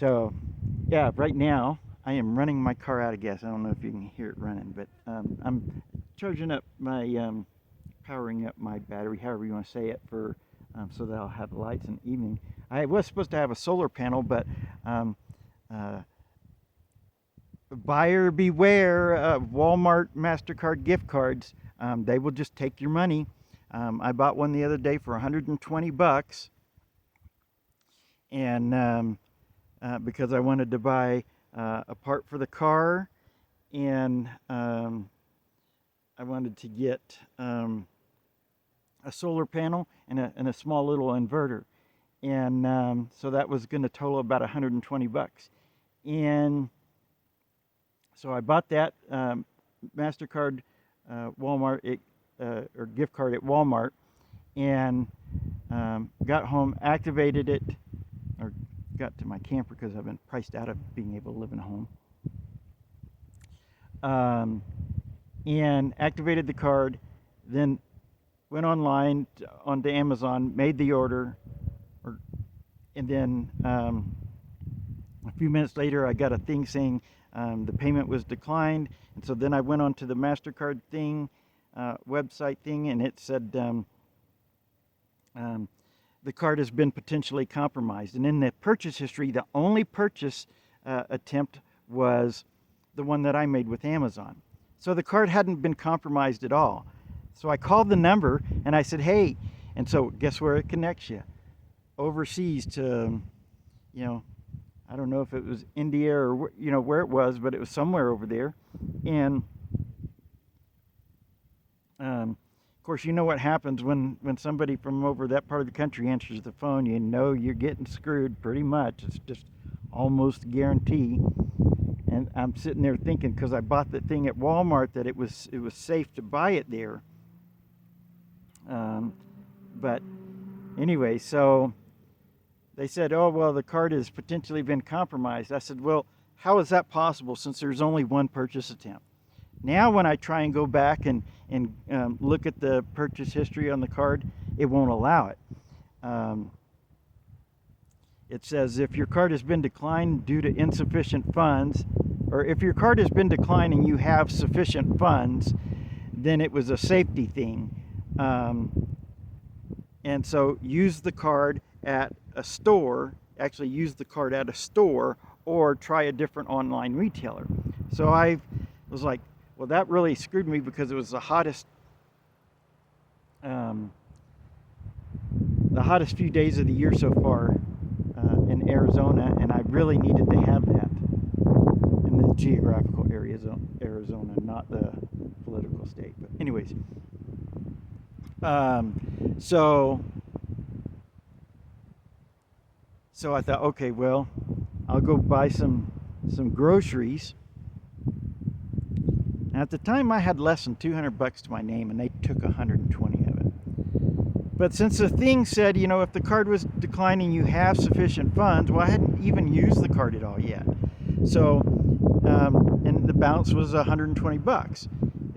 So, yeah, right now I am running my car out of gas. I don't know if you can hear it running, but I'm charging up my, powering up my battery, however you want to say it, for so that I'll have lights in the evening. I was supposed to have a solar panel, but um, uh, buyer beware of Walmart MasterCard gift cards. They will just take your money. I bought one the other day for 120 bucks, and because I wanted to buy a part for the car, and I wanted to get a solar panel and a small little inverter, and so that was going to total about 120 bucks, and so I bought that Mastercard Walmart or gift card at Walmart, and got home, activated it, or got to my camper because I've been priced out of being able to live in a home. And activated the card, then went online onto Amazon, made the order, and then a few minutes later I got a thing saying the payment was declined, and so then I went onto the MasterCard thing, website thing, and it said the card has been potentially compromised. And in the purchase history, the only purchase attempt was the one that I made with Amazon. So the card hadn't been compromised at all. So I called the number and I said, hey, and so guess where it connects you? Overseas to, I don't know if it was India or, where it was, but it was somewhere over there. And of course, you know what happens when somebody from over that part of the country answers the phone. You know you're getting screwed pretty much. It's just almost a guarantee. And I'm sitting there thinking, because I bought the thing at Walmart, that it was safe to buy it there. But anyway, so they said, oh, well, the card has potentially been compromised. I said, well, how is that possible since there's only one purchase attempt? Now when I try and go back and look at the purchase history on the card, it won't allow it. It says if your card has been declined due to insufficient funds, or if your card has been declined and you have sufficient funds, then it was a safety thing. And so use the card at a store, actually use the card at a store, or try a different online retailer. So I was like, well, that really screwed me because it was the hottest few days of the year so far in Arizona, and I really needed to have that in the geographical area of Arizona, not the political state. But anyways, so I thought, okay, well, I'll go buy some groceries. And at the time, I had less than 200 bucks to my name, and they took 120 of it. But since the thing said, if the card was declining, you have sufficient funds, well, I hadn't even used the card at all yet. So, and the balance was 120 bucks.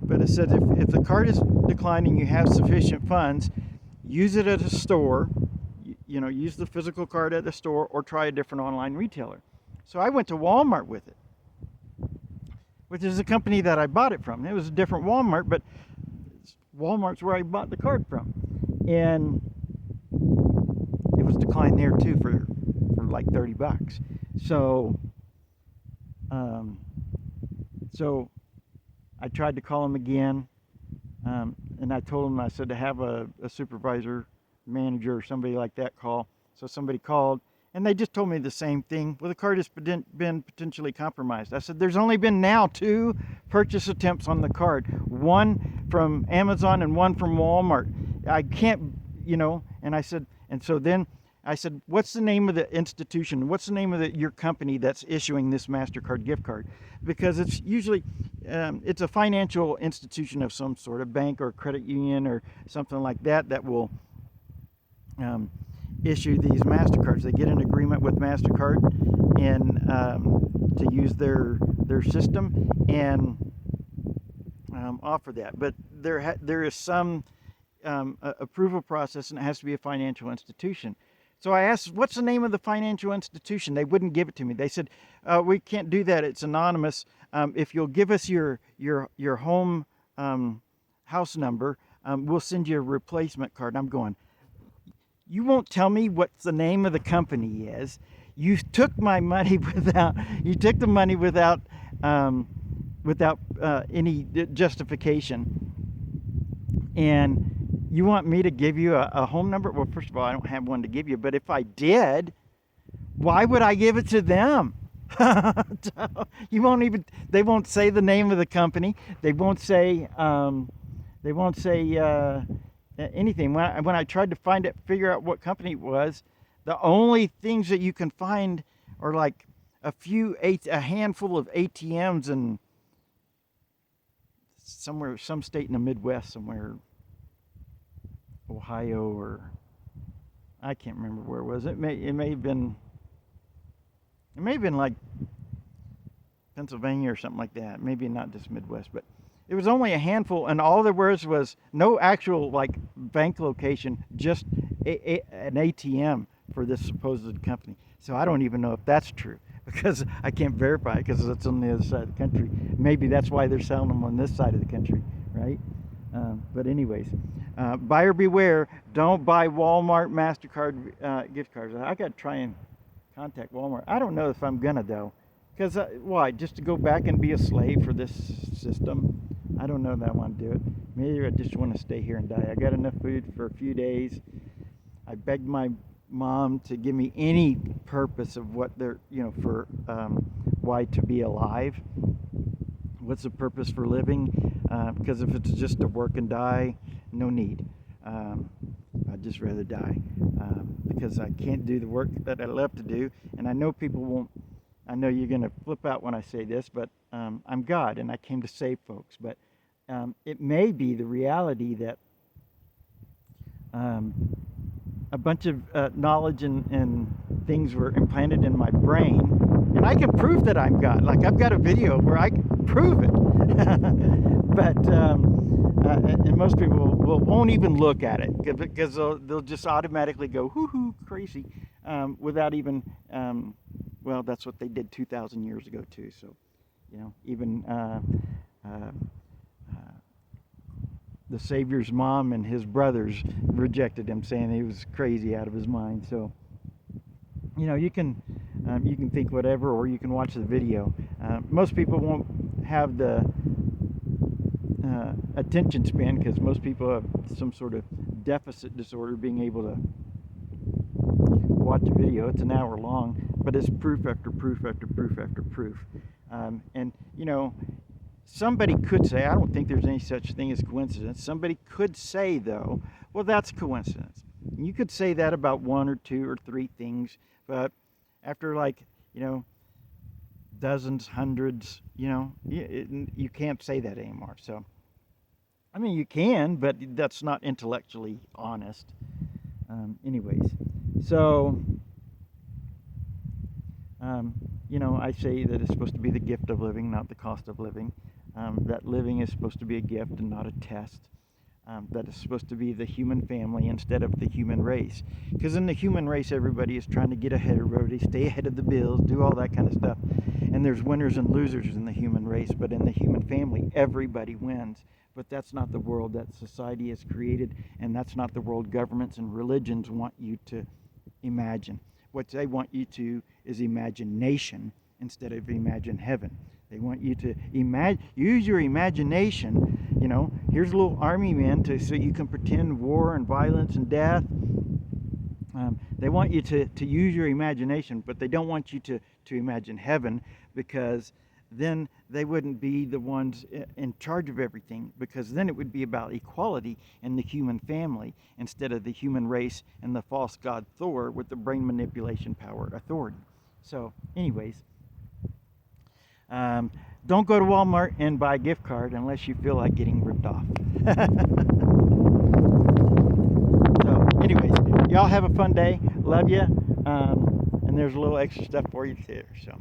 But it said if the card is declining, you have sufficient funds, use it at a store, use the physical card at the store, or try a different online retailer. So I went to Walmart with it, which is the company that I bought it from. It was a different Walmart, but Walmart's where I bought the card from. And it was declined there too for like 30 bucks. So, so I tried to call them again, and I told them, I said, to have a supervisor, manager, or somebody like that call. So somebody called, and they just told me the same thing. Well, the card has been potentially compromised. I said, there's only been now 2 purchase attempts on the card, one from Amazon and one from Walmart. I can't, and I said, and so then I said, what's the name of the institution? What's the name of your company that's issuing this MasterCard gift card? Because it's usually, it's a financial institution of some sort, a bank or credit union or something like that, that will issue these MasterCards. They get an agreement with MasterCard and to use their system and offer that. But there is some approval process, and it has to be a financial institution. So I asked, what's the name of the financial institution? They wouldn't give it to me. They said, we can't do that. It's anonymous. If you'll give us your home house number, we'll send you a replacement card. And I'm going, you won't tell me what the name of the company is. You took my money without any justification. And you want me to give you a home number? Well, first of all, I don't have one to give you, but if I did, why would I give it to them? They won't say the name of the company. They won't say anything. When I tried to figure out what company it was, the only things that you can find are like a handful of ATMs in some state in the Midwest somewhere, Ohio, or I can't remember where it was. It may have been like Pennsylvania or something like that. Maybe not just Midwest, but it was only a handful, and all there was no actual like bank location, just an ATM for this supposed company. So I don't even know if that's true, because I can't verify it because it's on the other side of the country. Maybe that's why they're selling them on this side of the country, right? But anyways, buyer beware. Don't buy Walmart MasterCard gift cards. I got to try and contact Walmart. I don't know if I'm gonna though, because why? Just to go back and be a slave for this system? I don't know that I want to do it. Maybe I just want to stay here and die. I got enough food for a few days. I begged my mom to give me any purpose of what they're, for why to be alive. What's the purpose for living? Because if it's just to work and die, no need. I'd just rather die, because I can't do the work that I love to do. And I know people won't. I know you're going to flip out when I say this, but I'm God and I came to save folks. But it may be the reality that a bunch of knowledge and things were implanted in my brain, and I can prove that I'm God. Like, I've got a video where I can prove it. But and most people won't even look at it, because they'll just automatically go hoo-hoo crazy, without even well, that's what they did 2,000 years ago too. So even the Savior's mom and his brothers rejected him, saying he was crazy out of his mind. So you can think whatever, or you can watch the video. Most people won't have the attention span, because most people have some sort of deficit disorder, being able to watch a video. It's an hour long, but it's proof after proof after proof after proof. And somebody could say, I don't think there's any such thing as coincidence. Somebody could say, though, well, that's coincidence. You could say that about one or two or three things, but after dozens, hundreds, you can't say that anymore. So, I mean, you can, but that's not intellectually honest. Anyways, so, I say that it's supposed to be the gift of living, not the cost of living. That living is supposed to be a gift and not a test. That is supposed to be the human family instead of the human race. Because in the human race, everybody is trying to get ahead of everybody, stay ahead of the bills, do all that kind of stuff. And there's winners and losers in the human race, but in the human family, everybody wins. But that's not the world that society has created, and that's not the world governments and religions want you to imagine. What they want you to is imagination instead of imagine heaven. They want you to use your imagination. Here's a little army man so you can pretend war and violence and death. They want you to use your imagination, but they don't want you to imagine heaven, because then they wouldn't be the ones in charge of everything, because then it would be about equality in the human family instead of the human race and the false god Thor with the brain manipulation power authority. So anyways, don't go to Walmart and buy a gift card unless you feel like getting ripped off. So anyways, y'all have a fun day. Love you. And there's a little extra stuff for you there. So.